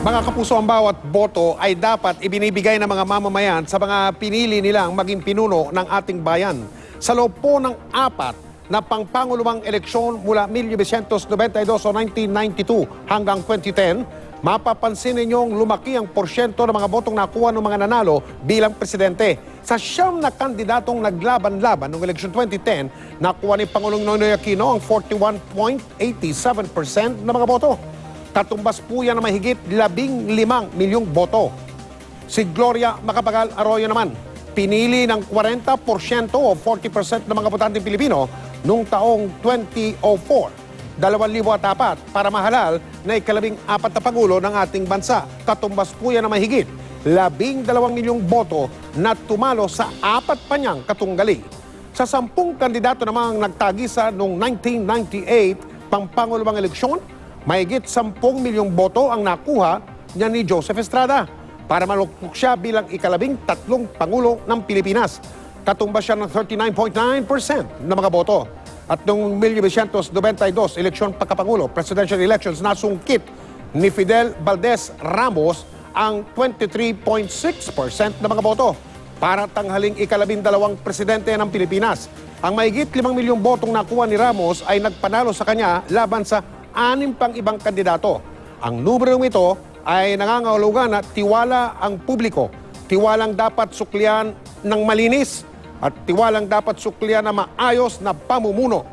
Mga kapuso, ang bawat boto ay dapat ibinibigay ng mga mamamayan sa mga pinili nilang maging pinuno ng ating bayan. Sa loob po ng apat na pangpangulumang eleksyon mula 1992 o 1992 hanggang 2010, mapapansin ninyong lumaki ang porsyento ng mga botong nakuha ng mga nanalo bilang presidente. Sa siyam na kandidatong naglaban-laban noong eleksyon 2010, nakuha ni Pangulong Noynoy Aquino ang 41.87% ng mga boto. Katumbas po yan na mahigit 15 milyong boto. Si Gloria Macapagal Arroyo naman, pinili ng 40% o 40% ng mga botanteng Pilipino noong taong 2004, 2004 para mahalal na ika-14 na Pangulo ng ating bansa. Katumbas po yan na mahigit 12 milyong boto na tumalo sa apat pa niyang katunggali. Sa 10 kandidato namang nagtagisa noong 1998 pangpangulumang eleksyon, mahigit 10 milyong boto ang nakuha niya ni Joseph Estrada para malukpok siya bilang ika-13 Pangulo ng Pilipinas. Katumbas siya ng 39.9% ng mga boto. At noong 1992 eleksyon pagkapangulo, presidential elections, nasungkit ni Fidel Valdez Ramos ang 23.6% ng mga boto para tanghaling ika-12 presidente ng Pilipinas. Ang mahigit 5 milyong botong nakuha ni Ramos ay nagpanalo sa kanya laban sa 6 pang ibang kandidato. Ang numerong ito ay nangangahulugan na tiwala ang publiko. Tiwalang dapat suklian ng malinis at tiwalang dapat suklian na maayos na pamumuno